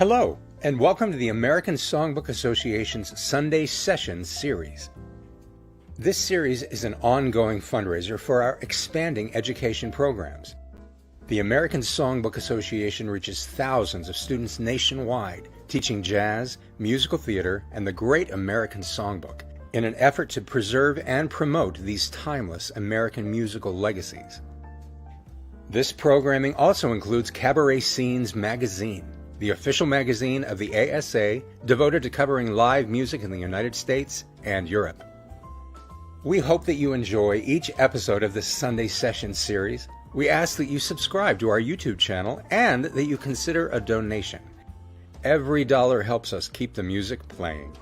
Hello, and welcome to the American Songbook Association's Sunday Sessions series. This series is an ongoing fundraiser for our expanding education programs. The American Songbook Association reaches thousands of students nationwide, teaching jazz, musical theater, and the great American songbook in an effort to preserve and promote these timeless American musical legacies. This programming also includes Cabaret Scenes magazine, the official magazine of the ASA devoted to covering live music in the United States and Europe. We hope that you enjoy each episode of this Sunday Sessions series. We ask that you subscribe to our YouTube channel and that you consider a donation. Every dollar helps us keep the music playing.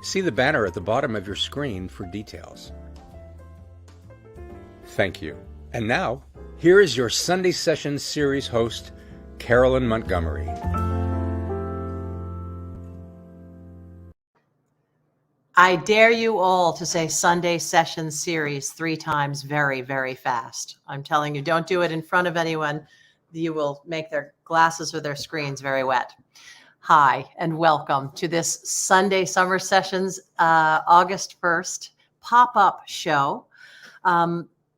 See the banner at the bottom of your screen for details. Thank you. And now, here is your Sunday Sessions series host, Carolyn Montgomery. I dare you all to say Sunday Sessions series 3 times very, very fast. I'm telling you, don't do it in front of anyone. You will make their glasses or their screens very wet. Hi, and welcome to this Sunday Summer Sessions August 1st pop-up show.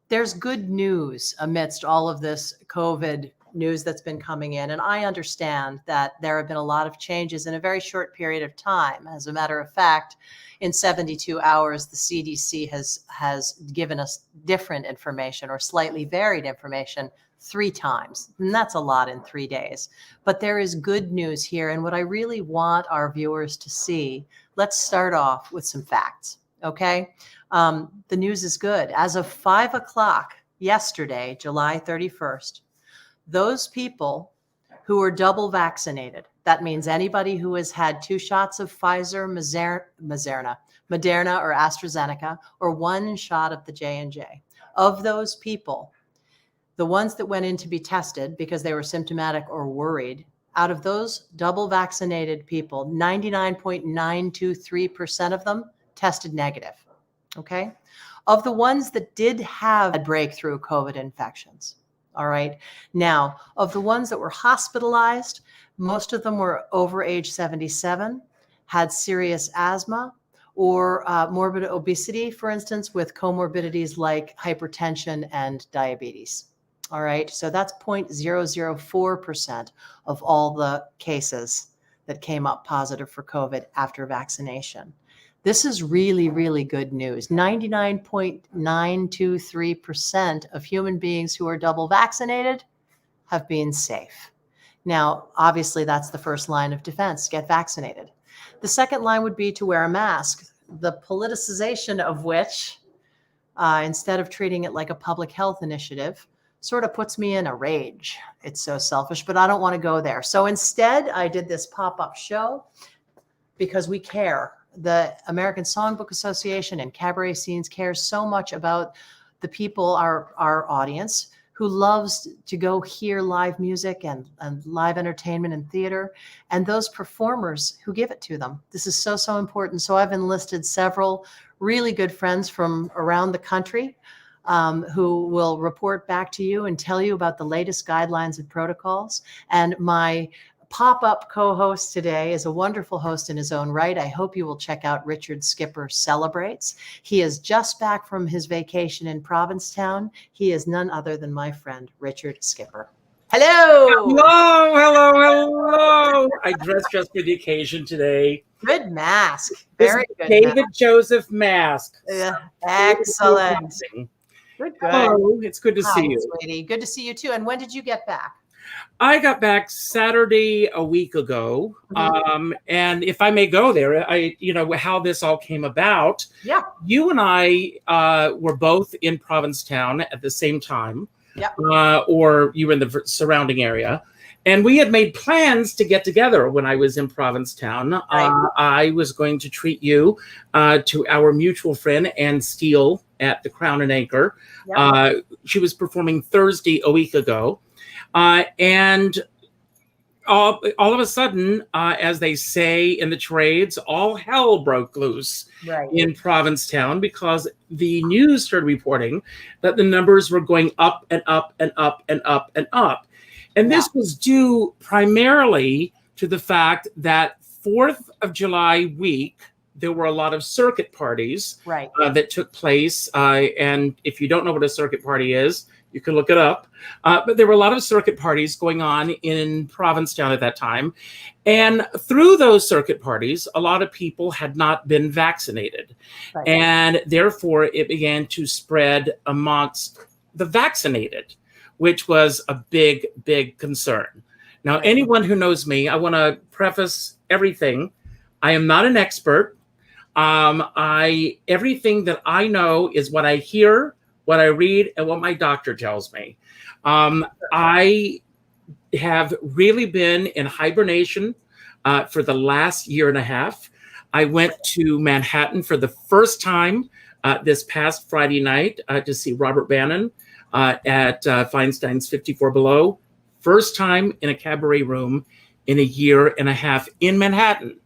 There's good news amidst all of this COVID news that's been coming in. And I understand that there have been a lot of changes in a very short period of time. As a matter of fact, in 72 hours, the CDC has given us different information or slightly varied information 3 times. And that's a lot in 3 days. But there is good news here. And what I really want our viewers to see, let's start off with some facts, okay? The news is good. As of 5 o'clock yesterday, July 31st, those people who are double vaccinated, that means anybody who has had 2 shots of Pfizer, Moderna, or AstraZeneca, or 1 shot of the J&J. Of those people, the ones that went in to be tested because they were symptomatic or worried, out of those double vaccinated people, 99.923% of them tested negative, okay? Of the ones that did have breakthrough COVID infections, all right. Now, of the ones that were hospitalized, most of them were over age 77, had serious asthma or morbid obesity, for instance, with comorbidities like hypertension and diabetes. All right. So that's 0.004% of all the cases that came up positive for COVID after vaccination. This is really, really good news. 99.923% of human beings who are double vaccinated have been safe. Now, obviously, that's the first line of defense, get vaccinated. The second line would be to wear a mask, the politicization of which, instead of treating it like a public health initiative, sort of puts me in a rage. It's so selfish, but I don't want to go there. So instead, I did this pop-up show because we care. The American Songbook Association and Cabaret Scenes cares so much about the people, our audience, who loves to go hear live music and live entertainment and theater, and those performers who give it to them. This is so, so important. So I've enlisted several really good friends from around the country who will report back to you and tell you about the latest guidelines and protocols. And my pop-up co-host today is a wonderful host in his own right. I hope you will check out Richard Skipper Celebrates. He is just back from his vacation in Provincetown. He is none other than my friend, Richard Skipper. Hello! Hello! I dressed just for the occasion today. Good mask. Very good David mask. Joseph mask. Excellent. Good. Hello, it's good to see you. Sweetie. Good to see you too. And when did you get back? I got back Saturday a week ago, and if I may go there, how this all came about. Yeah. You and I were both in Provincetown at the same time, or you were in the surrounding area, and we had made plans to get together when I was in Provincetown. Right. I was going to treat you to our mutual friend, Ann Steele, at the Crown and Anchor. Yep. She was performing Thursday a week ago. And all of a sudden, as they say in the trades, all hell broke loose in Provincetown because the news started reporting that the numbers were going up and up and up and up and up. And this was due primarily to the fact that 4th of July week, there were a lot of circuit parties that took place. And if you don't know what a circuit party is, you can look it up. But there were a lot of circuit parties going on in Provincetown at that time. And through those circuit parties, a lot of people had not been vaccinated. And therefore, it began to spread amongst the vaccinated, which was a big, big concern. Now, anyone who knows me, I want to preface everything. I am not an expert. Everything that I know is what I hear, what I read, and what my doctor tells me. I have really been in hibernation for the last year and a half. I went to Manhattan for the first time this past Friday night to see Robert Bannon at Feinstein's 54 Below. First time in a cabaret room in a year and a half in Manhattan.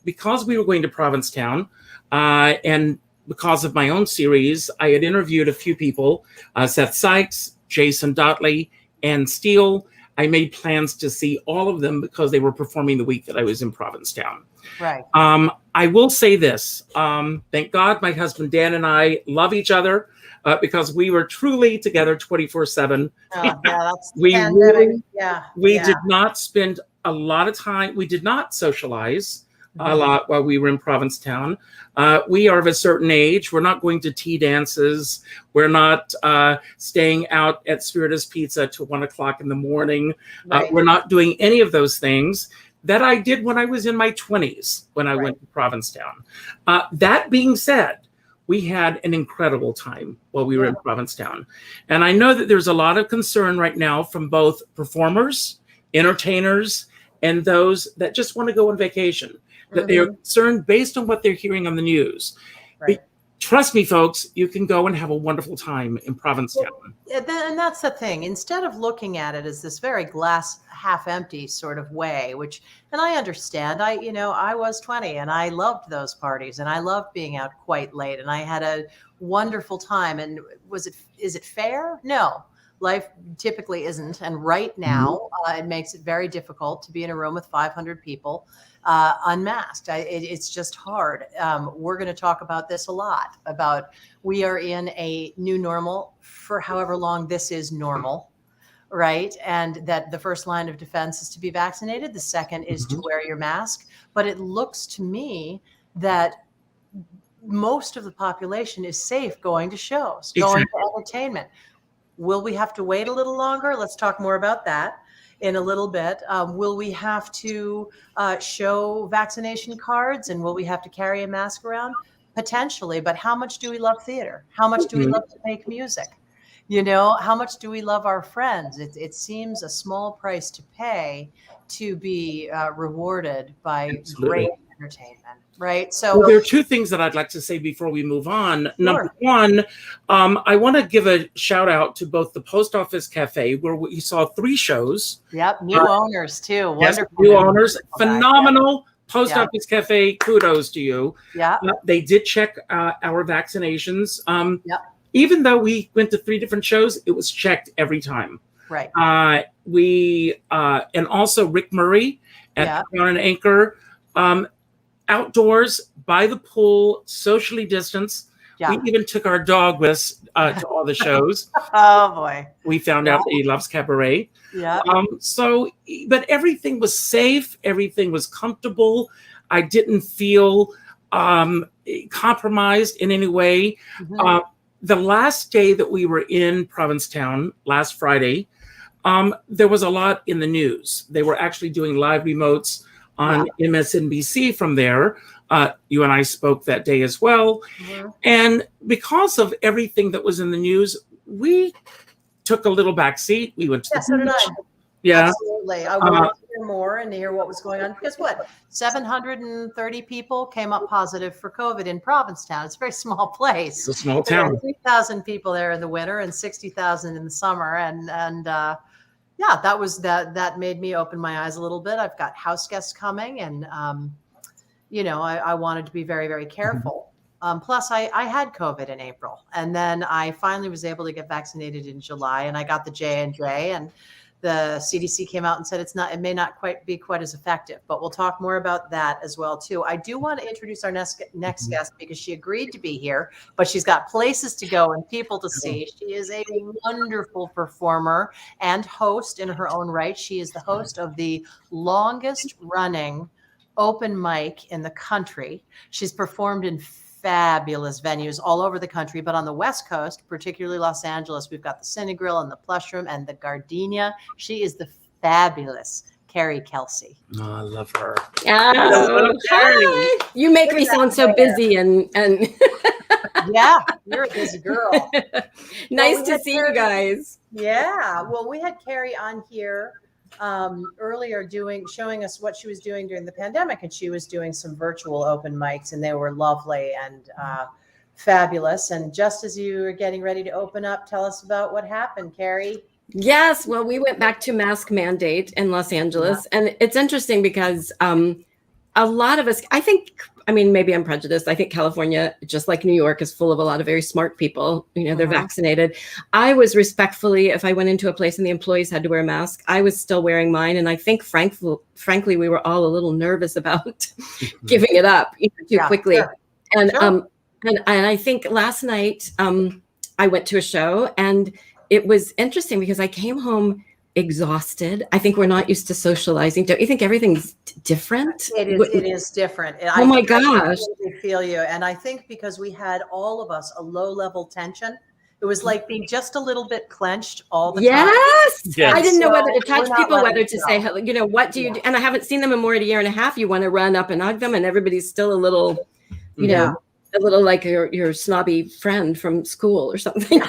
Because we were going to Provincetown, and because of my own series, I had interviewed a few people, Seth Sykes, Jason Dotley, and Steele. I made plans to see all of them because they were performing the week that I was in Provincetown. I will say this. Thank God my husband Dan and I love each other because we were truly together 24/7. We did not spend a lot of time. We did not socialize a lot while we were in Provincetown. We are of a certain age. We're not going to tea dances. We're not staying out at Spiritus Pizza till 1 o'clock in the morning. We're not doing any of those things that I did when I was in my 20s when I went to Provincetown. That being said, we had an incredible time while we were in Provincetown. And I know that there's a lot of concern right now from both performers, entertainers, and those that just want to go on vacation, that they are concerned based on what they're hearing on the news. Trust me, folks, you can go and have a wonderful time in Provincetown. And that's the thing. Instead of looking at it as this very glass half empty sort of way, which, and I understand, I was 20 and I loved those parties and I loved being out quite late and I had a wonderful time. And is it fair? No. Life typically isn't. And right now, it makes it very difficult to be in a room with 500 people unmasked. It's just hard. We're going to talk about this a lot, about we are in a new normal for however long this is normal, right? And that the first line of defense is to be vaccinated. The second is to wear your mask. But it looks to me that most of the population is safe going to shows, going to entertainment. Will we have to wait a little longer? Let's talk more about that in a little bit. Will we have to show vaccination cards and will we have to carry a mask around? Potentially, but how much do we love theater? How much do we love to make music? How much do we love our friends? It seems a small price to pay to be rewarded by great entertainment. Right. So there are two things that I'd like to say before we move on. Number one, I want to give a shout out to both the Post Office Cafe, where we saw 3 shows. New owners too. Wonderful. New owners. Phenomenal. Post Office Cafe. Kudos to you. They did check our vaccinations. Even though we went to 3 different shows, it was checked every time. And also Rick Murray at Crown and Anchor. Outdoors, by the pool, socially distanced. We even took our dog with us to all the shows. Oh boy! We found out that he loves cabaret. But everything was safe. Everything was comfortable. I didn't feel compromised in any way. The last day that we were in Provincetown, last Friday, there was a lot in the news. They were actually doing live remotes on MSNBC from there. You and I spoke that day as well. And because of everything that was in the news, we took a little back seat. We went to the so did I. Yeah. Absolutely. I wanted to hear more and hear what was going on. Because 730 people came up positive for COVID in Provincetown. It's a very small place. It's a small town. 3,000 people there in the winter and 60,000 in the summer. And that made me open my eyes a little bit. I've got house guests coming and, I wanted to be very, very careful. Plus I had COVID in April and then I finally was able to get vaccinated in July and I got the J&J and the CDC came out and said it may not quite be quite as effective, but we'll talk more about that as well too. I do want to introduce our next guest because she agreed to be here, but she's got places to go and people to see. She is a wonderful performer and host in her own right. She is the host of the longest running open mic in the country. She's performed in fabulous venues all over the country, but on the West Coast, particularly Los Angeles, we've got the Cinegrill and the Plush Room and the Gardenia. She is the fabulous Carrie Kelsey. Oh, I love her. Oh, hi. You make me sound so busy and Yeah, you're a busy girl. Nice to see you guys. Yeah, well, we had Carrie on here earlier showing us what she was doing during the pandemic, and she was doing some virtual open mics, and they were lovely and fabulous. And just as you were getting ready to open up, tell us about what happened, Carrie. Yes, well, we went back to mask mandate in Los Angeles, and it's interesting because a lot of us, I mean, maybe I'm prejudiced. I think California, just like New York, is full of a lot of very smart people. You know, they're vaccinated. I was respectfully, if I went into a place and the employees had to wear a mask, I was still wearing mine. And I think, frankly, we were all a little nervous about giving it up too quickly. Sure. And and I think last night I went to a show, and it was interesting because I came home exhausted. I think we're not used to socializing. Don't you think everything's different? It is different. Oh my gosh. I feel you. And I think because we had all of us a low level tension, it was like being just a little bit clenched all the time. Yes. I didn't know whether to touch people, whether to say hello. You know, what do you do? And I haven't seen them in more than a year and a half. You want to run up and hug them, and everybody's still a little, you know, a little like your snobby friend from school or something.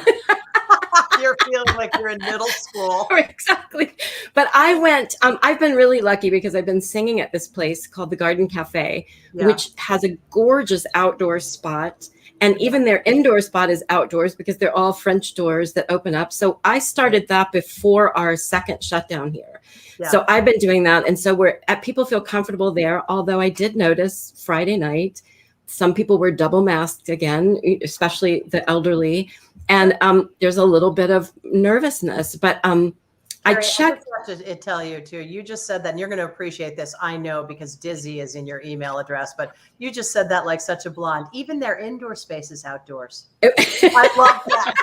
You're feeling like you're in middle school. Exactly. But I went, I've been really lucky because I've been singing at this place called the Garden Cafe, which has a gorgeous outdoor spot. And even their indoor spot is outdoors because they're all French doors that open up. So I started that before our second shutdown here. Yeah. So I've been doing that. And so people feel comfortable there. Although I did notice Friday night, some people were double masked again, especially the elderly. And there's a little bit of nervousness, but I checked. I have to tell you too, you just said that, and you're going to appreciate this. I know because Dizzy is in your email address, but you just said that like such a blonde. Even their indoor space is outdoors. I love that.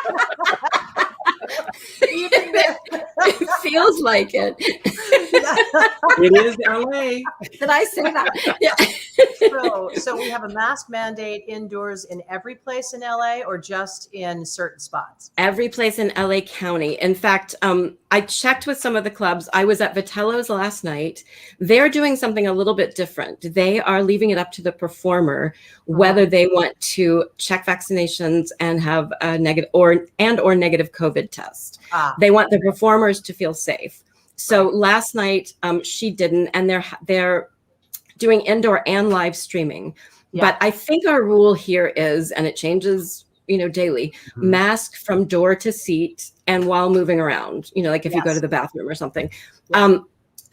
It feels like it. It is LA. Did I say that? Yeah. So we have a mask mandate indoors in every place in LA, or just in certain spots? Every place in LA County. In fact, I checked with some of the clubs. I was at Vitello's last night. They're doing something a little bit different. They are leaving it up to the performer whether they want to check vaccinations and have a negative or negative COVID test. They want the performers to feel safe. So last night she didn't, and they're doing indoor and live streaming. But I think our rule here is, and it changes, daily, mask from door to seat and while moving around, like if you go to the bathroom or something.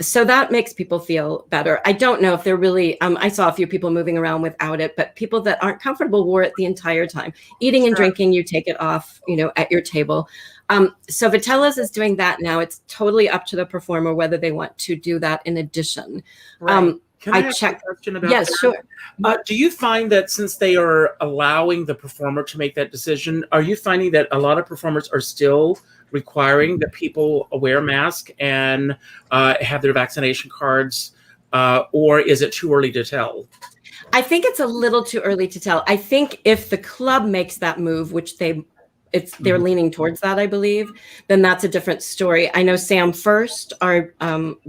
So that makes people feel better. I don't know if they're really, I saw a few people moving around without it, but people that aren't comfortable wore it the entire time. Eating and drinking, you take it off, at your table. So Vitello's is doing that now. It's totally up to the performer whether they want to do that in addition. Can I ask a question about that? Sure. Do you find that since they are allowing the performer to make that decision, are you finding that a lot of performers are still requiring that people wear masks and have their vaccination cards, or is it too early to tell? I think it's a little too early to tell. I think if the club makes that move, which they're leaning towards that, I believe, then that's a different story. I know Sam First, our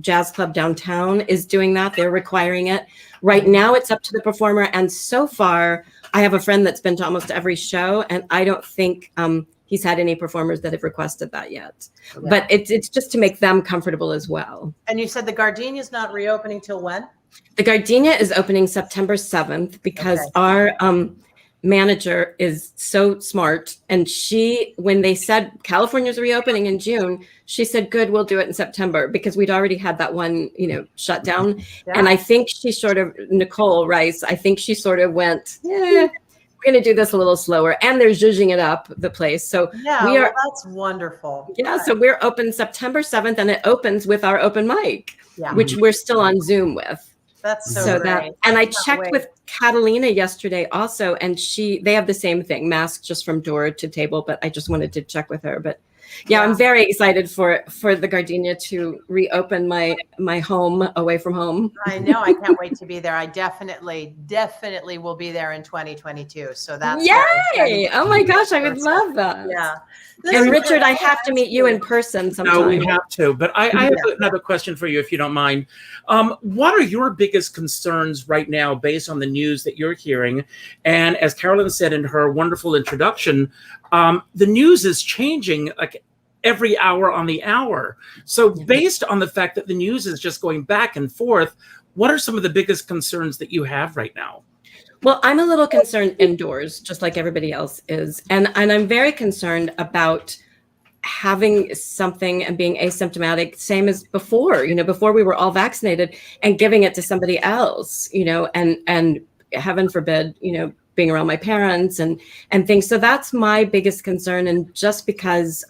jazz club downtown, is doing that. They're requiring it. Right now, it's up to the performer. And so far, I have a friend that's been to almost every show, and I don't think he's had any performers that have requested that yet. Yeah. But it's just to make them comfortable as well. And you said the Gardenia is not reopening till when? The Gardenia is opening September 7th because our manager is so smart. And when they said California's reopening in June, she said, good, we'll do it in September, because we'd already had that one, shutdown. Yeah. And I think Nicole Rice, I think she sort of went, we're going to do this a little slower. And they're zhuzhing it up the place. So Yeah, we are, that's wonderful. yeah. So we're open September 7th, and it opens with our open mic, Yeah. which we're still on Zoom with. That's so great. that, and I Can't checked wait. with Catalina yesterday also, and they have the same thing, mask just from door to table, but I just wanted to check with her. But yeah, I'm very excited for the Gardenia to reopen my home away from home. I know. I can't wait to be there. I definitely will be there in 2022. So that's yay! Oh my gosh, I would love that. Yeah. And Richard, I have to meet you in person sometime. No, we have to. But I have another question for you, if you don't mind. What are your biggest concerns right now based on the news that you're hearing? And as Carolyn said in her wonderful introduction, the news is changing like every hour on the hour. So based on the fact that the news is just going back and forth, what are some of the biggest concerns that you have right now? Well, I'm a little concerned indoors, just like everybody else is. And I'm very concerned about having something and being asymptomatic, same as before, before we were all vaccinated, and giving it to somebody else, and heaven forbid, being around my parents and things. So that's my biggest concern. And just because,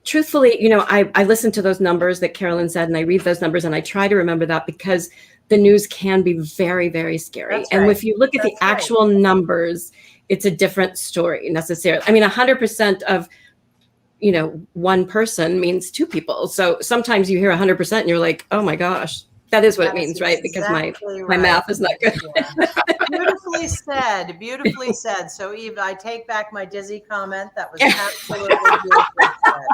truthfully, I listen to those numbers that Carolyn said, and I read those numbers, and I try to remember that, because the news can be very, very scary. That's and right. if you look at the actual numbers, it's a different story necessarily. I mean, 100% of, one person means two people. So sometimes you hear 100% and you're like, oh my gosh, that is what it means, right? Because my math is not good. Yeah. Beautifully said. Beautifully said. So Eve, I take back my dizzy comment. That was absolutely beautifully said.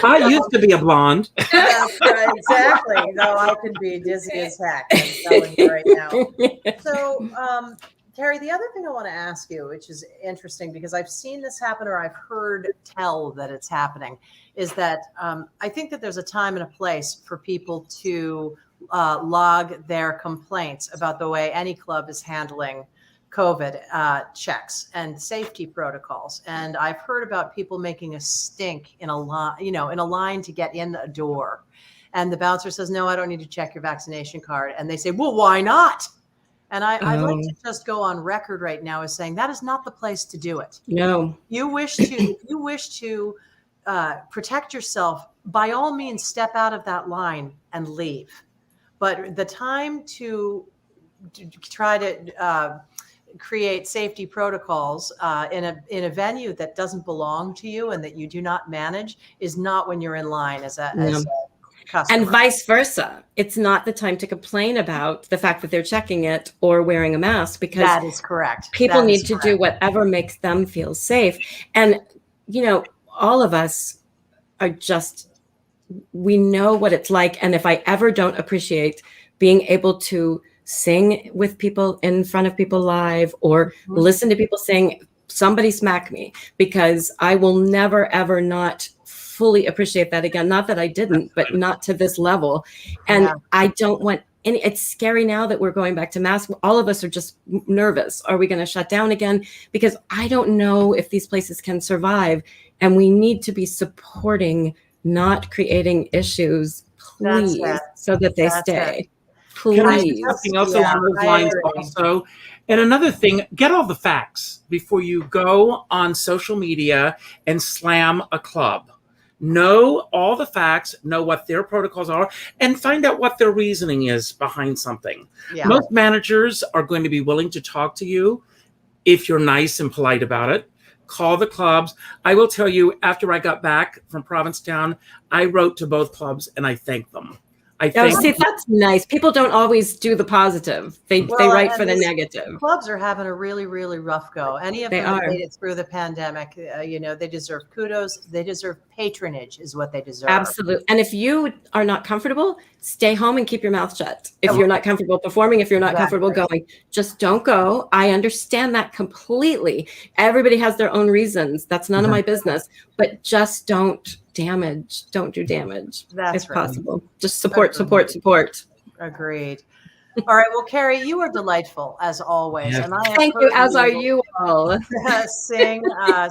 I used to be a blonde. That's right, exactly. No, I can be dizzy as heck. I'm telling you right now. So, Carrie, the other thing I want to ask you, which is interesting because I've seen this happen, or I've heard tell that it's happening, is that I think that there's a time and a place for people to log their complaints about the way any club is handling COVID checks and safety protocols. And I've heard about people making a stink in a line, in a line to get in the door. And the bouncer says, no, I don't need to check your vaccination card. And they say, well, why not? And I'd like to just go on record right now as saying that is not the place to do it. No. You wish to protect yourself, by all means, step out of that line and leave. But the time to try to create safety protocols in a venue that doesn't belong to you and that you do not manage is not when you're in line as a customer. And vice versa. It's not the time to complain about the fact that they're checking it or wearing a mask, because that is correct. People need to do whatever makes them feel safe. And, all of us are we know what it's like. And if I ever don't appreciate being able to sing with people in front of people live, or listen to people sing, somebody smack me, because I will never, ever not fully appreciate that again. Not that I didn't, but not to this level. And I don't want it's scary now that we're going back to masks. All of us are just nervous. Are we going to shut down again? Because I don't know if these places can survive, and we need to be supporting, not creating issues, please, so that they stay. Please. Can I say something else along those lines also? And another thing, get all the facts before you go on social media and slam a club. Know all the facts, know what their protocols are, and find out what their reasoning is behind something. Yeah. Most managers are going to be willing to talk to you if you're nice and polite about it. Call the clubs. I will tell you, after I got back from Provincetown, I wrote to both clubs and I thanked them. See, that's nice. People don't always do the positive. They write for the negative. Clubs are having a really, really rough go. Any of them that made it through the pandemic, they deserve kudos. They deserve patronage is what they deserve. Absolutely. And if you are not comfortable, stay home and keep your mouth shut. If you're not comfortable performing, if you're not comfortable going, just don't go. I understand that completely. Everybody has their own reasons. That's none of my business. But just don't do damage. That's if possible. Just support. Agreed. All right. Well, Carrie, you are delightful as always. Yes. And I have Thank you, heard as are you all. sing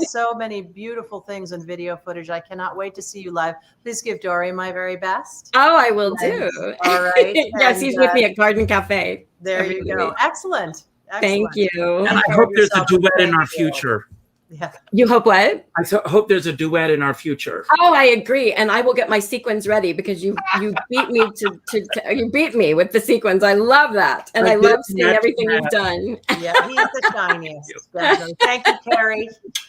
so many beautiful things in video footage. I cannot wait to see you live. Please give Dory my very best. Oh, I will And- do. all right. Yes, And, he's with me at Garden Cafe. There every you go. week. Excellent. Thank Excellent. you. And I Take care hope of there's a yourself, and duet in thank our you. future. Yeah. You hope what? Hope there's a duet in our future. Oh, I agree, and I will get my sequins ready because you beat me you beat me with the sequins. I love that, and I love seeing everything you've done. Yeah, he's the shiniest. Definitely. Thank you, Carrie.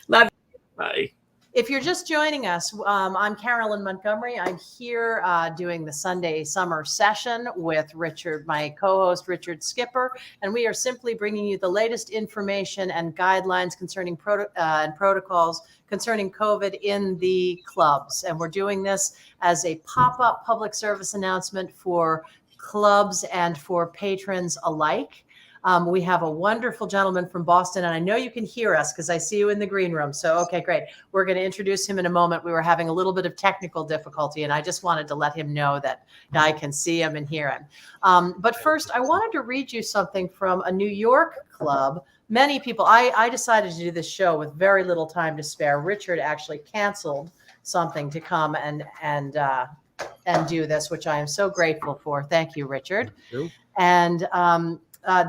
Love. Bye. If you're just joining us, I'm Carolyn Montgomery. I'm here doing the Sunday summer session with Richard, my co-host, Richard Skipper, and we are simply bringing you the latest information and guidelines concerning and protocols concerning COVID in the clubs. And we're doing this as a pop-up public service announcement for clubs and for patrons alike. We have a wonderful gentleman from Boston, and I know you can hear us because I see you in the green room. So, okay, great. We're going to introduce him in a moment. We were having a little bit of technical difficulty, and I just wanted to let him know that I can see him and hear him. But first, I wanted to read you something from a New York club. Many people, I decided to do this show with very little time to spare. Richard actually canceled something to come and do this, which I am so grateful for. Thank you, Richard. Thank you. And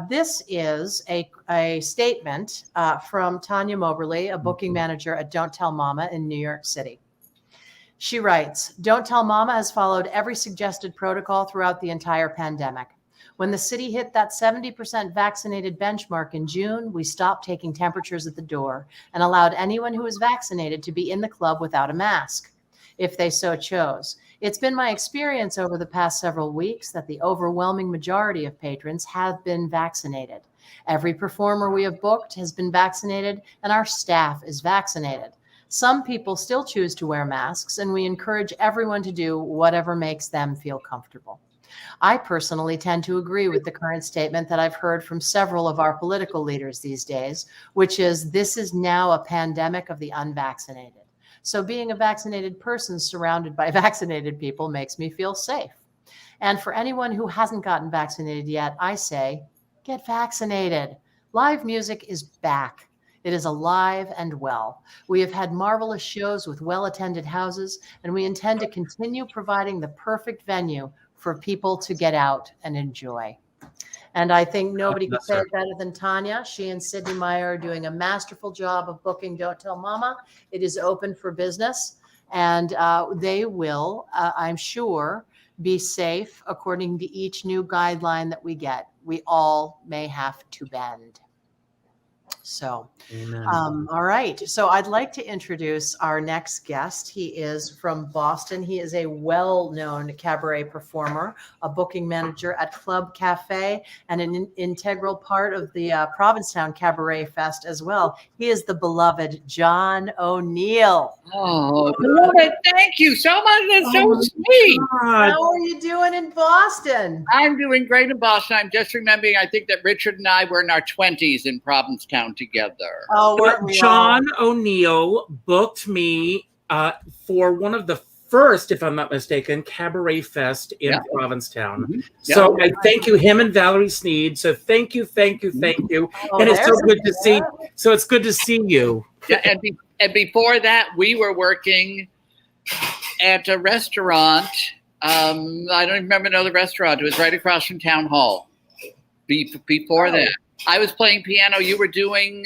this is a statement from Tanya Moberly, a booking manager at Don't Tell Mama in New York City. She writes, Don't Tell Mama has followed every suggested protocol throughout the entire pandemic. When the city hit that 70% vaccinated benchmark in June, we stopped taking temperatures at the door and allowed anyone who was vaccinated to be in the club without a mask, if they so chose. It's been my experience over the past several weeks that the overwhelming majority of patrons have been vaccinated. Every performer we have booked has been vaccinated, and our staff is vaccinated. Some people still choose to wear masks, and we encourage everyone to do whatever makes them feel comfortable. I personally tend to agree with the current statement that I've heard from several of our political leaders these days, which is this is now a pandemic of the unvaccinated. So being a vaccinated person surrounded by vaccinated people makes me feel safe. And for anyone who hasn't gotten vaccinated yet, I say, get vaccinated. Live music is back. It is alive and well. We have had marvelous shows with well-attended houses, and we intend to continue providing the perfect venue for people to get out and enjoy. And I think nobody could say it better than Tanya. She and Sydney Meyer are doing a masterful job of booking Don't Tell Mama. It is open for business, and they will, I'm sure, be safe according to each new guideline that we get. We all may have to bend. So, all right. So I'd like to introduce our next guest. He is from Boston. He is a well-known cabaret performer, a booking manager at Club Cafe, and an integral part of the Provincetown Cabaret Fest as well. He is the beloved John O'Neill. Oh, beloved, thank you so much. That's so sweet. How are you doing in Boston? I'm doing great in Boston. I'm just remembering, I think that Richard and I were in our 20s in Provincetown together. Oh, John O'Neill booked me for one of the first, if I'm not mistaken, Cabaret Fest in Provincetown. Mm-hmm. So I thank you, him and Valerie Sneed. So thank you. Oh, And it's so good to see. So it's good to see you. Yeah, and before that, we were working at a restaurant. I don't even remember the restaurant. It was right across from Town Hall. Before that, I was playing piano. You were doing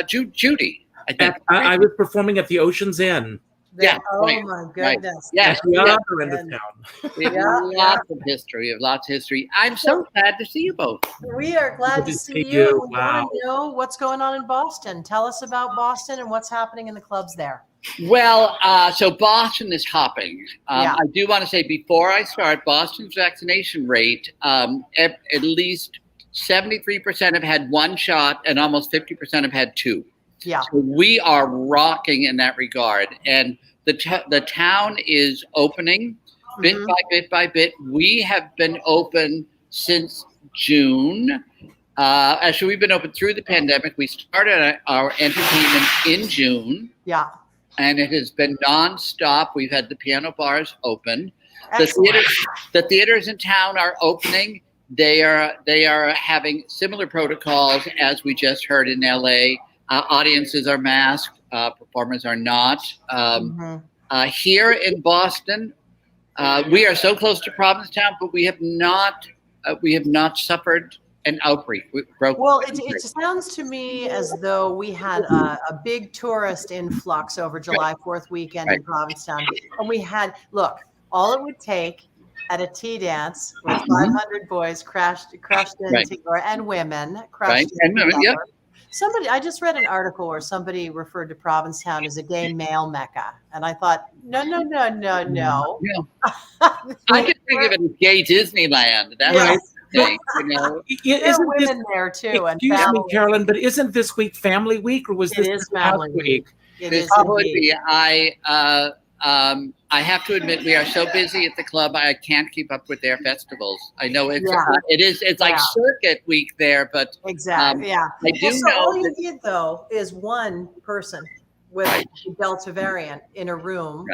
Judy, I think. I was performing at the Ocean's Inn. Yeah. Oh right, my goodness. Right. At the other end of town. We have lots of history. We have lots of history. I'm so glad to see you both. We are glad to see you. We want to know what's going on in Boston. Tell us about Boston and what's happening in the clubs there. Well, so Boston is hopping. I do want to say before I start, Boston's vaccination rate, at least 73% have had one shot and almost 50% have had two. Yeah. So we are rocking in that regard. And the town is opening bit by bit. We have been open since June. Actually, we've been open through the pandemic. We started our entertainment in June. Yeah. And it has been nonstop. We've had the piano bars open. Excellent. The theaters in town are opening. they are having similar protocols as we just heard in LA. Audiences are masked, performers are not. Here in Boston, we are so close to Provincetown, but we have not suffered an outbreak. Well, it sounds to me as though we had a big tourist influx over July 4th weekend in Provincetown. And we had, look, all it would take at a tea dance with 500 boys crushed into, and women crushed into each other. Somebody, I just read an article where somebody referred to Provincetown as a gay male mecca. And I thought, no. I could think of it as gay Disneyland. That's right. Thing, you know. There are women there too. Excuse me, Carolyn, but isn't this week Family Week, or was this Family Week? It is probably. I have to admit, we are so busy at the club. I can't keep up with their festivals. I know it's like circuit week there, but exactly. I do know. All you need though is one person with the Delta variant in a room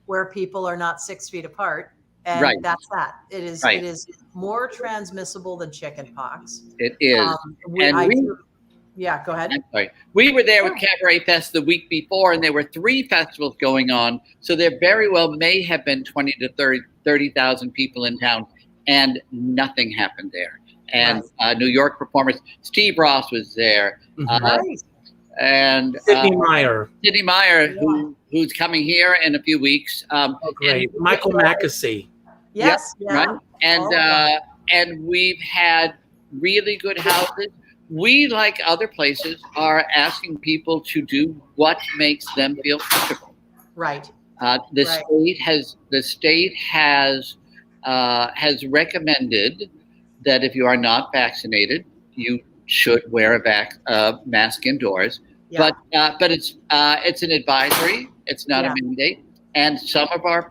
where people are not 6 feet apart. And that's that. It is more transmissible than chickenpox. It is. Go ahead. I'm sorry. We were there with Cabaret Fest the week before, and there were 3 festivals going on. So there very well may have been 20 to 30,000 people in town, and nothing happened there. And New York performers, Steve Ross was there. And Sidney Meyer, who's coming here in a few weeks. Great. Michael Mackesy. Yes. Right. And we've had really good houses. We, like other places, are asking people to do what makes them feel comfortable. Right. The state has recommended that if you are not vaccinated, you should wear a mask indoors. Yeah. But it's an advisory. It's not a mandate. And some of our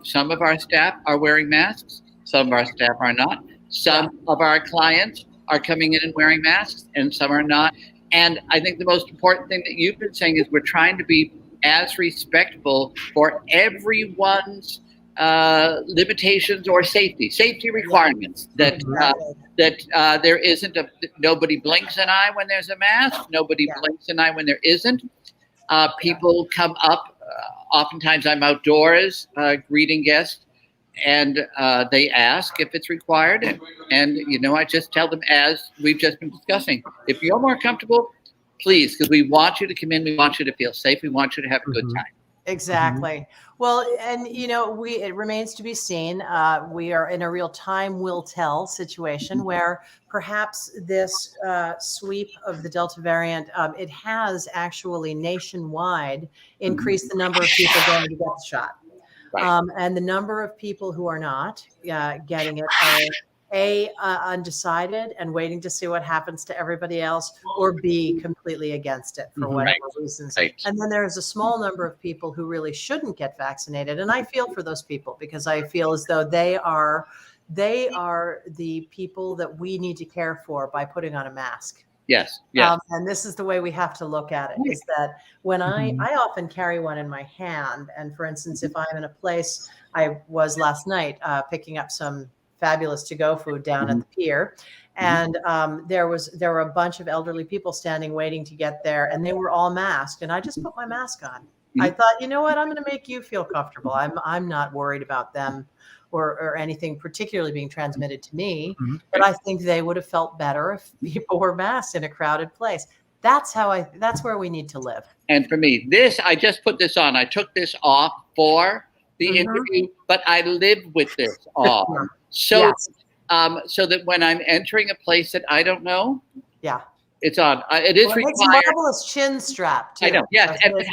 staff are wearing masks. Some of our staff are not. Some of our clients are coming in and wearing masks, and some are not. And I think the most important thing that you've been saying is we're trying to be as respectful for everyone's limitations or safety requirements. That there isn't nobody blinks an eye when there's a mask. Nobody blinks an eye when there isn't. People come up. Oftentimes I'm outdoors greeting guests, and they ask if it's required. And I just tell them, as we've just been discussing, if you're more comfortable, please, because we want you to come in. We want you to feel safe. We want you to have a good time. Exactly. Well, and it remains to be seen. We are in a real time will tell situation where perhaps this sweep of the Delta variant, it has actually nationwide increased the number of people going to get the shot. And the number of people who are not getting it are undecided and waiting to see what happens to everybody else, or B, completely against it for whatever reasons. And then there's a small number of people who really shouldn't get vaccinated. And I feel for those people, because I feel as though they are the people that we need to care for by putting on a mask. Yes. And this is the way we have to look at it, is that when I often carry one in my hand. And for instance, if I'm in a place, I was last night picking up some fabulous to-go food down at the pier. And there were a bunch of elderly people standing waiting to get there, and they were all masked. And I just put my mask on. I thought, you know what, I'm going to make you feel comfortable. I'm not worried about them or anything particularly being transmitted to me, but I think they would have felt better if people were masked in a crowded place. That's where we need to live. And for me, I just put this on. I took this off for the interview, but I live with this on. So, so that when I'm entering a place that I don't know, it's on. It is required. It's a marvelous chin strap too. I know. Yes, and it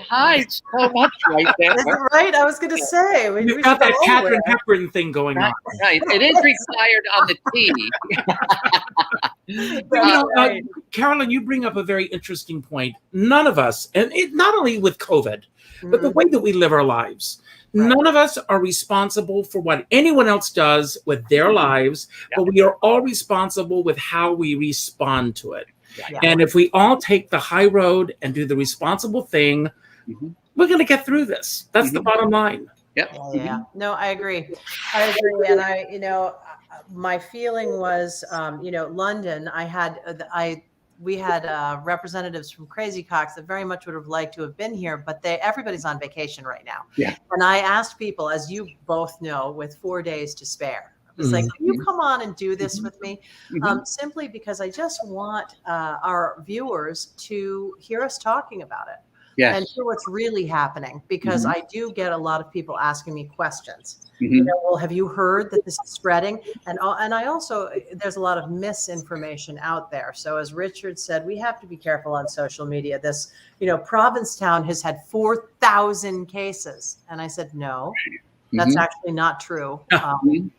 hides so much right there. Is it right? I was going to say we've got that Catherine Hepburn thing going on. Right. It is required on the T. Carolyn, you bring up a very interesting point. None of us, and not only with COVID, but the way that we live our lives. None of us are responsible for what anyone else does with their lives, but we are all responsible with how we respond to it. And if we all take the high road and do the responsible thing, we're going to get through this. That's the bottom line. No, I agree. And my feeling was, London, we had representatives from Crazy Cocks that very much would have liked to have been here, but everybody's on vacation right now. Yeah. And I asked people, as you both know, with 4 days to spare, I was like, can you come on and do this with me? Simply because I just want our viewers to hear us talking about it. Yes. And hear what's really happening, because I do get a lot of people asking me questions. Mhm. Well, have you heard that this is spreading? And I also, there's a lot of misinformation out there. So as Richard said, we have to be careful on social media. This, Provincetown has had 4,000 cases. And I said, no, that's actually not true. The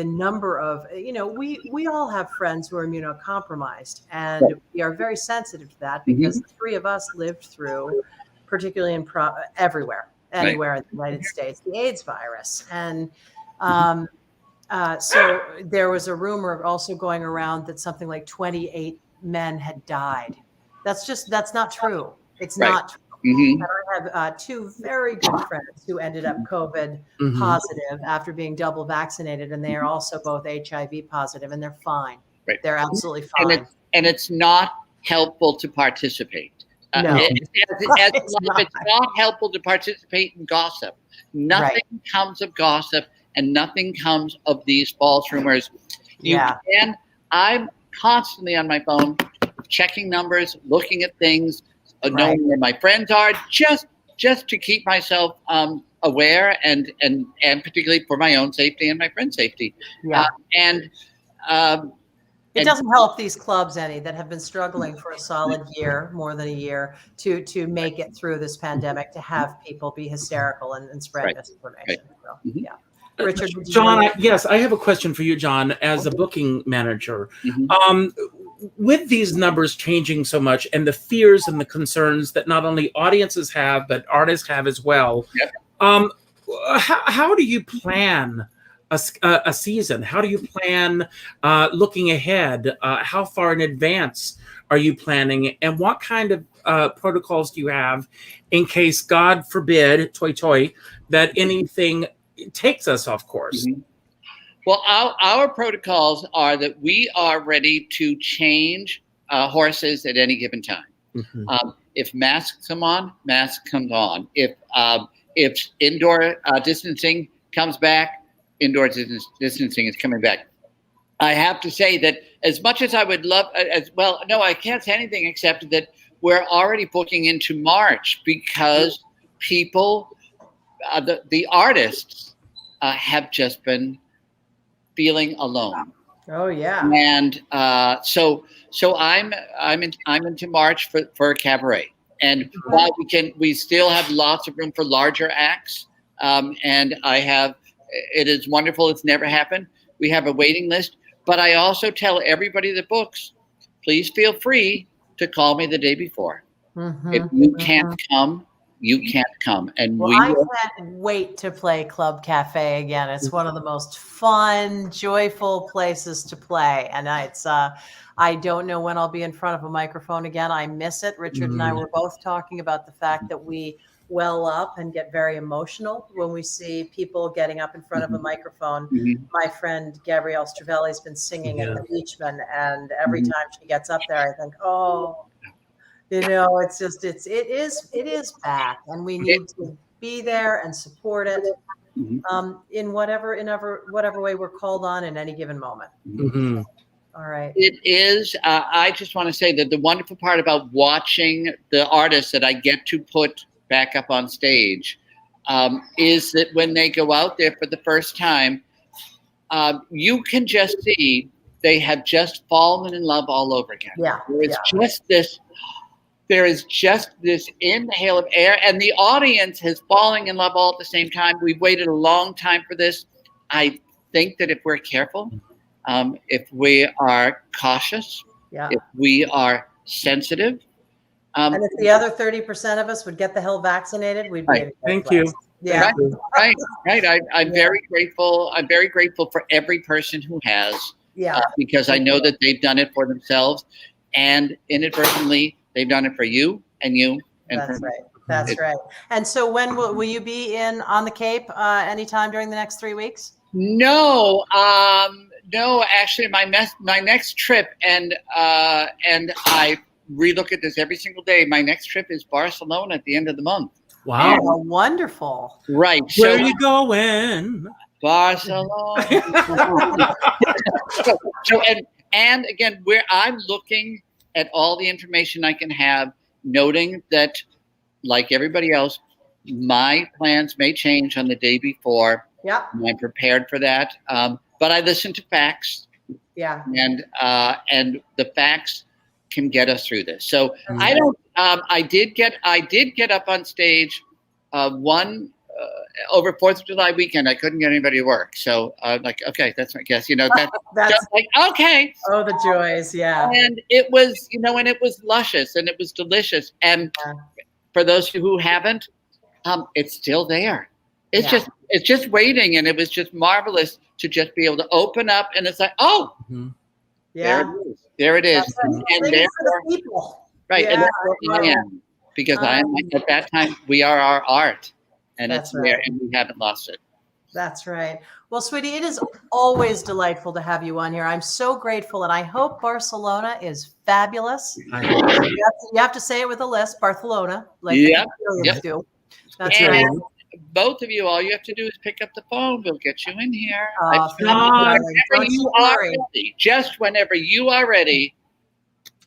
number of, we all have friends who are immunocompromised, and we are very sensitive to that, because the three of us lived through, particularly anywhere in the United States, the AIDS virus. And so there was a rumor also going around that something like 28 men had died. That's not true. It's not true. And I have two very good friends who ended up COVID positive after being double vaccinated, and they are also both HIV positive, and they're fine. Right. They're absolutely fine. And it's not helpful to participate. No. It's not helpful to participate in gossip. Nothing comes of gossip, and nothing comes of these false rumors. I'm constantly on my phone, checking numbers, looking at things, knowing where my friends are, just to keep myself aware, and particularly for my own safety and my friend's safety. It doesn't help these clubs any that have been struggling for a solid year, more than a year, to make it through this pandemic, to have people be hysterical and spread misinformation. So, Richard, John, yes, I have a question for you, John, as a booking manager. With these numbers changing so much, and the fears and the concerns that not only audiences have, but artists have as well, how do you plan a season? How do you plan looking ahead? How far in advance are you planning? And what kind of protocols do you have in case, God forbid, that anything takes us off course? Well, our protocols are that we are ready to change horses at any given time. If masks come on, masks come on. If indoor distancing comes back, indoor distancing is coming back. I have to say that as much as I would love, I can't say anything except that we're already booking into March, because people, the artists, have just been feeling alone. Oh yeah. And so I'm into March for cabaret, and while we still have lots of room for larger acts, and it is wonderful. It's never happened. We have a waiting list, but I also tell everybody that books, please feel free to call me the day before. If you can't come, you can't come. And I can't wait to play Club Cafe again. It's one of the most fun, joyful places to play. And I don't know when I'll be in front of a microphone again. I miss it. Richard and I were both talking about the fact that we well up and get very emotional when we see people getting up in front of a microphone. My friend Gabrielle Stravelli has been singing at the Beachman, and every time she gets up there, I think, oh, it's just, it is back, and we need to be there and support it in whatever way we're called on in any given moment. All right. It is. I just want to say that the wonderful part about watching the artists that I get to put back up on stage is that when they go out there for the first time, you can just see they have just fallen in love all over again. There is just this inhale of air, and the audience has fallen in love all at the same time. We've waited a long time for this. I think that if we're careful, if we are cautious, if we are sensitive, and if the other 30% of us would get the hell vaccinated, we'd be in a good Thank place. you. Yeah. Right. I'm very grateful. I'm very grateful for every person who has, because I know that they've done it for themselves, and inadvertently they've done it for you and you. And That's right. That's right. And so when will you be on the Cape anytime during the next 3 weeks? No, actually, my next trip, and I relook at this every single day. My next trip is Barcelona at the end of the month. Wow. Oh, wonderful. Right. Where are you going? Barcelona. and again, where I'm looking at all the information I can have, noting that, like everybody else, my plans may change on the day before. Yeah. I'm prepared for that. But I listen to facts. Yeah. And the facts can get us through this. So I don't. I did get up on stage over 4th of July weekend. I couldn't get anybody to work. So okay, that's my guess. That's just like, okay. Oh, the joys, yeah. And it was, and it was luscious and it was delicious. And for those who haven't, it's still there. It's just waiting, and it was just marvelous to just be able to open up, and it's like, oh, there it is, and therefore, people. Right, and therefore I am, because I am at that time. We are our art, and it's there, and we haven't lost it. That's right. Well, sweetie, it is always delightful to have you on here. I'm so grateful, and I hope Barcelona is fabulous. You have to say it with a lisp, Barcelona, like the Brazilians do. That's right. Both of you, all you have to do is pick up the phone. We'll get you in here. Just whenever you are ready,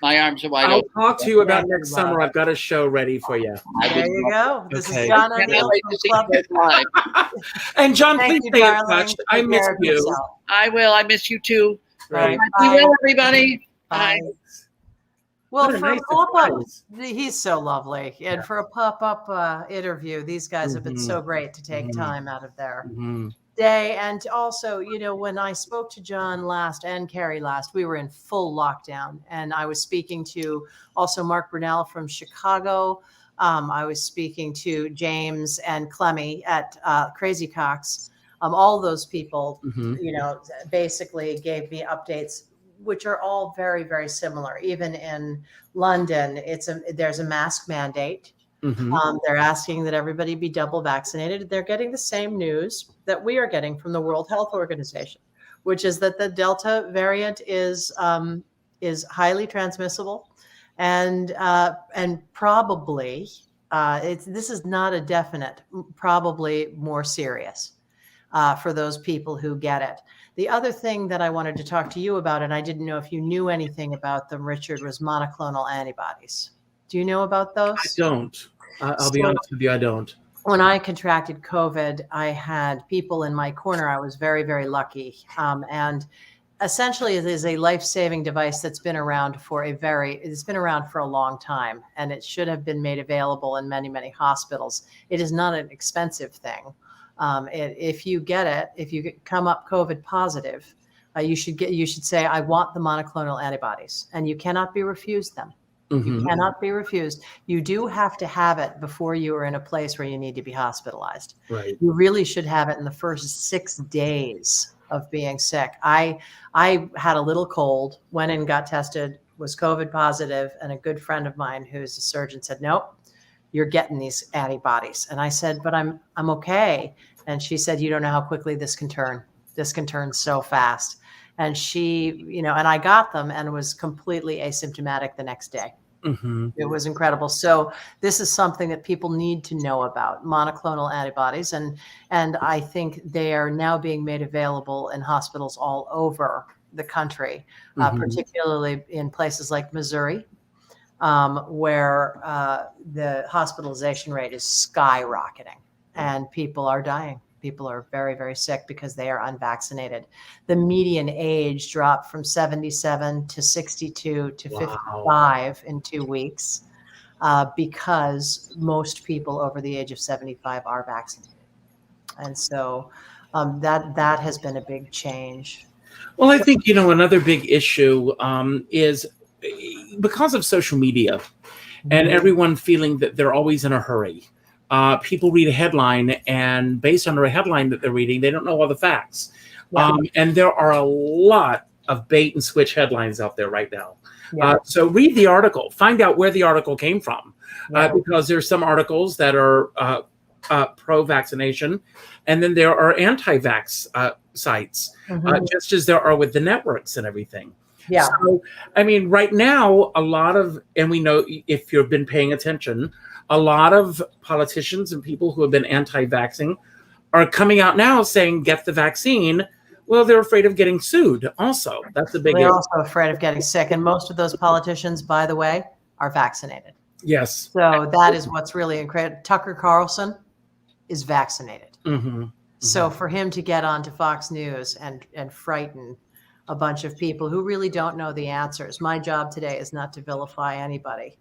my arms are wide open. I'll talk to you about next summer. I've got a show ready for you. There you go. This is John O'Neill from Club. And John, please stay in touch. I miss you. I will. I miss you too. Right. Be well, everybody. Bye. Well, for a pop-up, he's so lovely. And for a pop-up interview, these guys have been so great to take time out of their day. And also, when I spoke to John last and Carrie last, we were in full lockdown. And I was speaking to also Mark Brunell from Chicago. I was speaking to James and Clemmy at Crazy Cox. All those people, basically gave me updates, which are all very, very similar. Even in London, there's a mask mandate. They're asking that everybody be double vaccinated. They're getting the same news that we are getting from the World Health Organization, which is that the Delta variant is highly transmissible, and probably this is not a definite, probably more serious for those people who get it. The other thing that I wanted to talk to you about, and I didn't know if you knew anything about them, Richard, was monoclonal antibodies. Do you know about those? I don't. I'll be honest with you, I don't. When I contracted COVID, I had people in my corner. I was very, very lucky. And essentially, it is a life-saving device that's been around it's been around for a long time, and it should have been made available in many, many hospitals. It is not an expensive thing. If you get it, if you come up COVID positive, you should say, I want the monoclonal antibodies, and you cannot be refused them. You cannot be refused. You do have to have it before you are in a place where you need to be hospitalized. Right. You really should have it in the first 6 days of being sick. I had a little cold, went in, got tested, was COVID positive, and a good friend of mine who's a surgeon said, nope, you're getting these antibodies. And I said, but I'm okay. And she said, you don't know how quickly this can turn. This can turn so fast. And she, and I got them and was completely asymptomatic the next day. It was incredible. So this is something that people need to know about, monoclonal antibodies. And I think they are now being made available in hospitals all over the country, particularly in places like Missouri, where the hospitalization rate is skyrocketing and people are dying. People are very, very sick because they are unvaccinated. The median age dropped from 77 to 62 to 55 in 2 weeks because most people over the age of 75 are vaccinated. And so that has been a big change. Well, I think, another big issue is because of social media and everyone feeling that they're always in a hurry. People read a headline, and based on the headline that they're reading, they don't know all the facts. And there are a lot of bait and switch headlines out there right now. So read the article, find out where the article came from, because there's some articles that are pro-vaccination, and then there are anti-vax sites, Mhm. just as there are with the networks and everything. Yeah. So, I mean, right now, a lot of, and we know if you've been paying attention, a lot of politicians and people who have been anti-vaxxing are coming out now saying, get the vaccine. Well, they're afraid of getting sued also. That's a big They're issue. also afraid of getting sick. And most of those politicians, by the way, are vaccinated. Yes. So that is what's really incredible. Tucker Carlson is vaccinated. Mm-hmm. So for him to get onto Fox News and frighten a bunch of people who really don't know the answers. My job today is not to vilify anybody.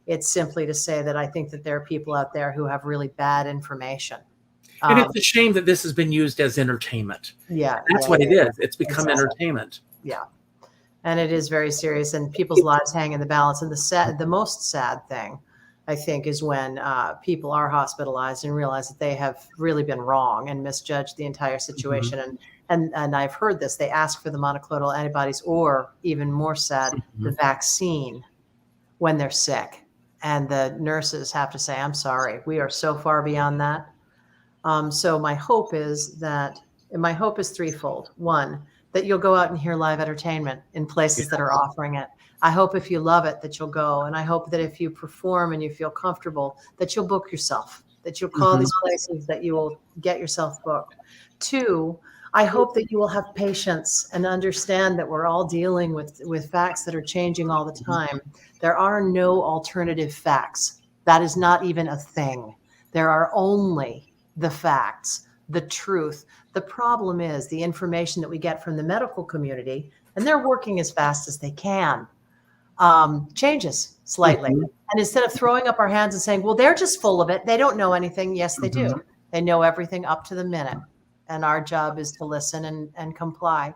It's simply to say that I think that there are people out there who have really bad information. And it's a shame that this has been used as entertainment. Yeah. That's what it is. It's become Exactly. entertainment. Yeah. And it is very serious, and people's lives hang in the balance. And the most sad thing, I think, is when people are hospitalized and realize that they have really been wrong and misjudged the entire situation. Mm-hmm. And I've heard this. They ask for the monoclonal antibodies, or even more sad, Mm-hmm. the vaccine when they're sick. And the nurses have to say, I'm sorry, we are so far beyond that. So my hope is threefold. One, that you'll go out and hear live entertainment in places that are offering it. I hope if you love it that you'll go. And I hope that if you perform and you feel comfortable, that you'll book yourself, that you'll call these places, that you will get yourself booked. Two, I hope that you will have patience and understand that we're all dealing with facts that are changing all the time. There are no alternative facts. That is not even a thing. There are only the facts, the truth. The problem is the information that we get from the medical community, and they're working as fast as they can, changes slightly. Mm-hmm. And instead of throwing up our hands and saying, well, they're just full of it, they don't know anything. Yes, they do. They know everything up to the minute. And our job is to listen and comply.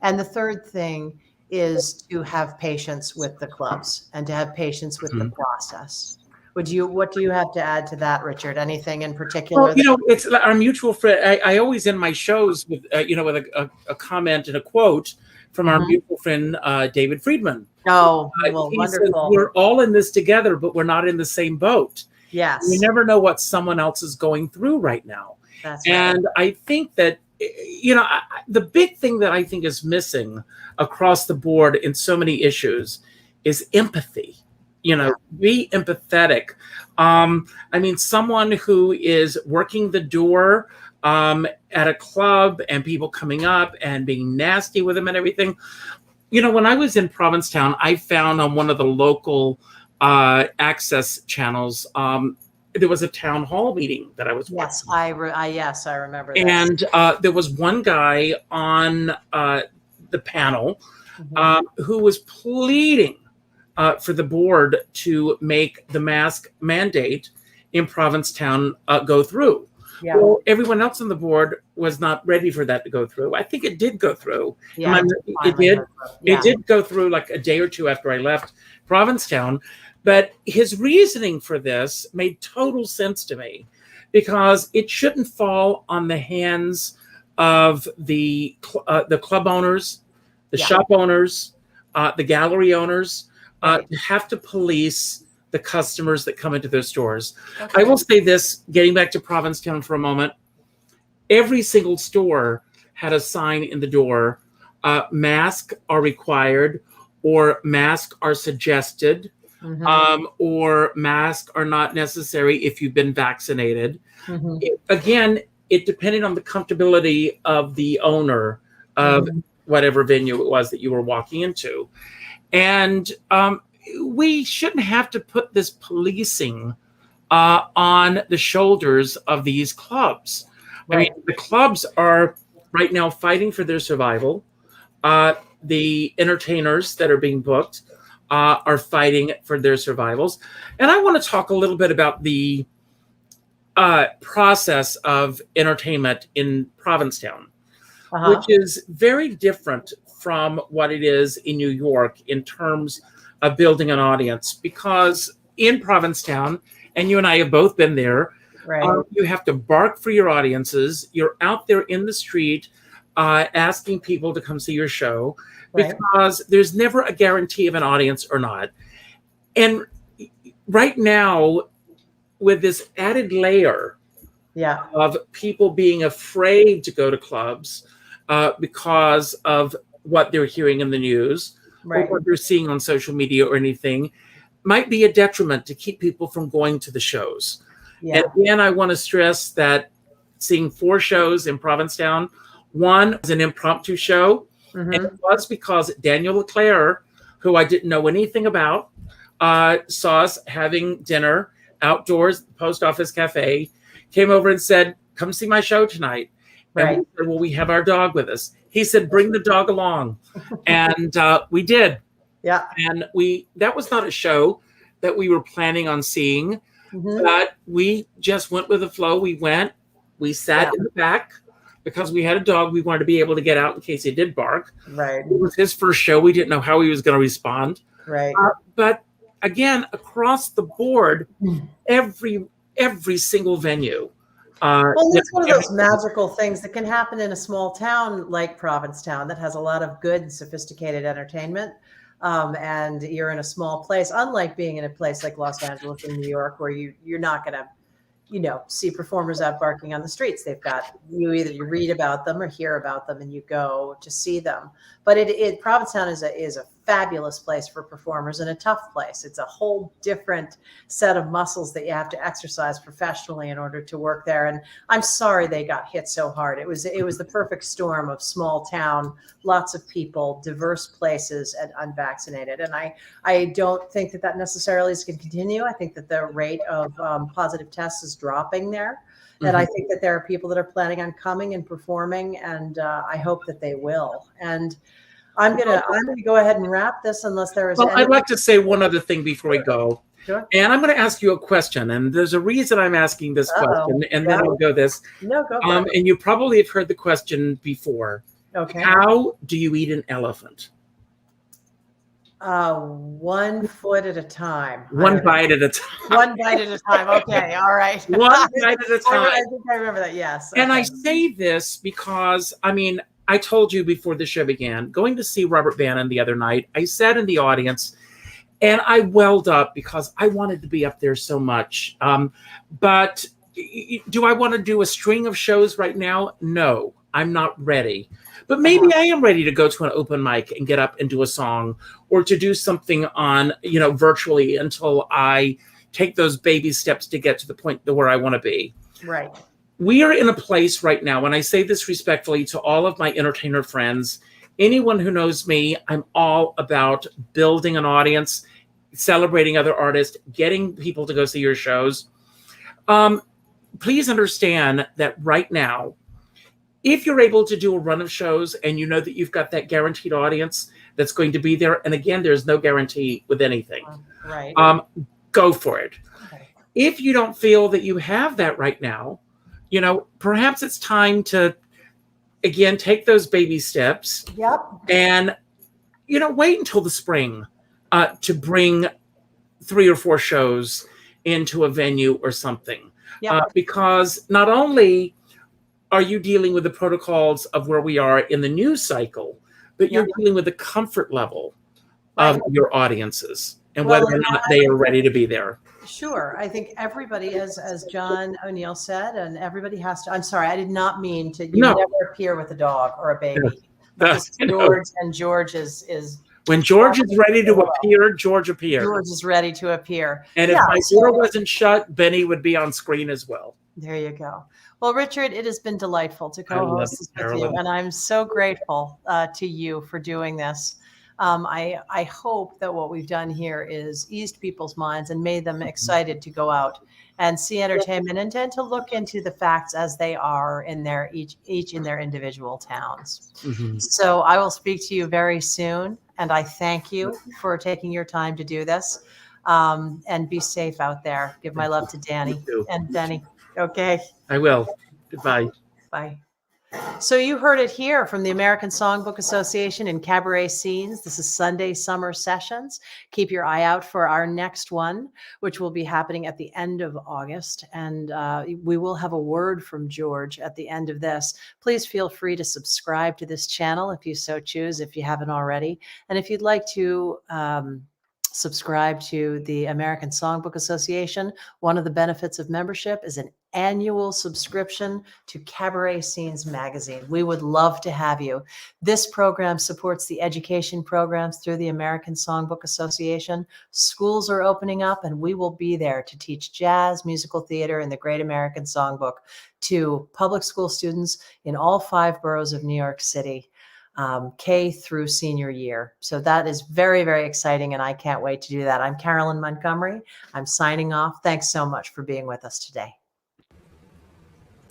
And the third thing is to have patience with the clubs and to have patience with the process. What do you have to add to that, Richard? Anything in particular? Well, it's our mutual friend. I always end my shows with, with a comment and a quote from our mutual friend, David Friedman. Oh, well, he wonderful. says, we're all in this together, but we're not in the same boat. Yes. We never know what someone else is going through right now. That's right. And I think that, the big thing that I think is missing across the board in so many issues is empathy. Be empathetic. Someone who is working the door at a club and people coming up and being nasty with them and everything. When I was in Provincetown, I found on one of the local access channels, there was a town hall meeting that I was watching. Yes, I remember that. And there was one guy on the panel who was pleading for the board to make the mask mandate in Provincetown go through. Yeah. Well, everyone else on the board was not ready for that to go through. I think it did go through. Yeah, It did go through like a day or two after I left Provincetown. But his reasoning for this made total sense to me, because it shouldn't fall on the hands of the club owners, the shop owners, the gallery owners, to have to police the customers that come into their stores. Okay. I will say this, getting back to Provincetown for a moment, every single store had a sign in the door, masks are required, or masks are suggested, or masks are not necessary if you've been vaccinated. It depended on the comfortability of the owner of whatever venue it was that you were walking into. And we shouldn't have to put this policing on the shoulders of these clubs. Right. The clubs are right now fighting for their survival. The entertainers that are being booked are fighting for their survivals. And I want to talk a little bit about the process of entertainment in Provincetown, which is very different from what it is in New York in terms of building an audience. Because in Provincetown, and you and I have both been there, you have to bark for your audiences. You're out there in the street asking people to come see your show, because there's never a guarantee of an audience or not. And right now, with this added layer of people being afraid to go to clubs, because of what they're hearing in the news or Right. what they're seeing on social media or anything, might be a detriment to keep people from going to the shows. Yeah. And again, I want to stress that seeing 4 shows in Provincetown, one was an impromptu show, and it was because Daniel LeClaire, who I didn't know anything about, saw us having dinner outdoors at the post office cafe, came over and said, "Come see my show tonight." Right. And we said, "Well, we have our dog with us." He said, "Bring the dog along." And we did. Yeah. And that was not a show that we were planning on seeing, but we just went with the flow. We sat in the back because we had a dog. We wanted to be able to get out in case he did bark. Right. It was his first show. We didn't know how he was going to respond. Right. But again, across the board, every single venue. Well, it's one of those magical things that can happen in a small town like Provincetown that has a lot of good and sophisticated entertainment. And you're in a small place, unlike being in a place like Los Angeles and New York, where you're not going to, see performers out barking on the streets. They've got you read about them or hear about them, and you go to see them. But Provincetown is a fabulous place for performers and a tough place. It's a whole different set of muscles that you have to exercise professionally in order to work there. And I'm sorry they got hit so hard. It was the perfect storm of small town, lots of people, diverse places, and unvaccinated. And I don't think that necessarily is going to continue. I think that the rate of positive tests is dropping there. And I think that there are people that are planning on coming and performing, and I hope that they will. And I'm gonna go ahead and wrap this unless there is. Well, I'd like to say one other thing before we go. Sure. And I'm going to ask you a question, and there's a reason I'm asking this question, and then I'll go this. No, go for it. And you probably have heard the question before. Okay. How do you eat an elephant? 1 foot at a time. One bite at a time. One bite at a time. Okay. All right. One bite at a time. I think I remember that. Yes. And I Okay. say this because, I told you before the show began, going to see Robert Bannon the other night, I sat in the audience and I welled up because I wanted to be up there so much. But do I want to do a string of shows right now? No, I'm not ready. But maybe I am ready to go to an open mic and get up and do a song, or to do something on, virtually, until I take those baby steps to get to the point where I want to be. Right. We are in a place right now, and I say this respectfully to all of my entertainer friends, anyone who knows me, I'm all about building an audience, celebrating other artists, getting people to go see your shows. Please understand that right now, if you're able to do a run of shows and you know that you've got that guaranteed audience that's going to be there, and again, there's no guarantee with anything, Right. go for it. Okay. If you don't feel that you have that right now, perhaps it's time to, again, take those baby steps. Yep. And, wait until the spring to bring 3 or 4 shows into a venue or something. Yep. Because not only are you dealing with the protocols of where we are in the news cycle, but you're dealing with the comfort level of your audiences and whether or not they are ready to be there. Sure. I think everybody, as John O'Neill said, and everybody has to. I'm sorry, I did not mean to. You never appear with a dog or a baby. George is. When George is ready to appear, George appears. George is ready to appear. And if my door wasn't shut, Benny would be on screen as well. There you go. Well, Richard, it has been delightful to co-host this with you, and I'm so grateful to you for doing this. I hope that what we've done here is eased people's minds and made them excited to go out and see entertainment and to look into the facts as they are in their each in their individual towns. Mm-hmm. So I will speak to you very soon, and I thank you for taking your time to do this. And be safe out there. Give my love to Danny and Benny. Okay. I will. Goodbye. Bye. So you heard it here from the American Songbook Association in Cabaret Scenes. This is Sunday Summer Sessions. Keep your eye out for our next one, which will be happening at the end of August. And we will have a word from George at the end of this. Please feel free to subscribe to this channel if you so choose, if you haven't already. And if you'd like to subscribe to the American Songbook Association. One of the benefits of membership is an annual subscription to Cabaret Scenes magazine. We would love to have you. This program supports the education programs through the American Songbook Association. Schools are opening up, and we will be there to teach jazz, musical theater, and the Great American Songbook to public school students in all 5 boroughs of New York City. K through senior year. So that is very, very exciting, and I can't wait to do that. I'm Carolyn Montgomery. I'm signing off. Thanks so much for being with us today.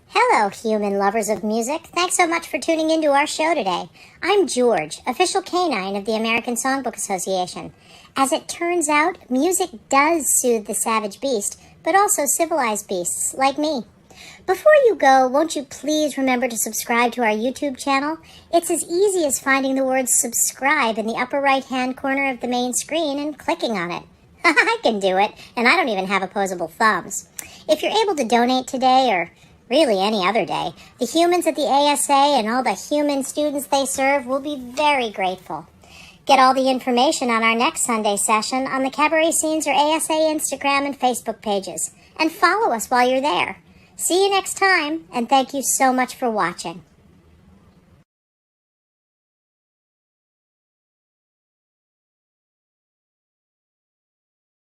Hello, human lovers of music. Thanks so much for tuning into our show today. I'm George, official canine of the American Songbook Association. As it turns out, music does soothe the savage beast, but also civilized beasts like me. Before you go, won't you please remember to subscribe to our YouTube channel? It's as easy as finding the word subscribe in the upper right-hand corner of the main screen and clicking on it. I can do it, and I don't even have opposable thumbs. If you're able to donate today, or really any other day, the humans at the ASA and all the human students they serve will be very grateful. Get all the information on our next Sunday session on the Cabaret Scenes or ASA Instagram and Facebook pages, and follow us while you're there. See you next time, and thank you so much for watching.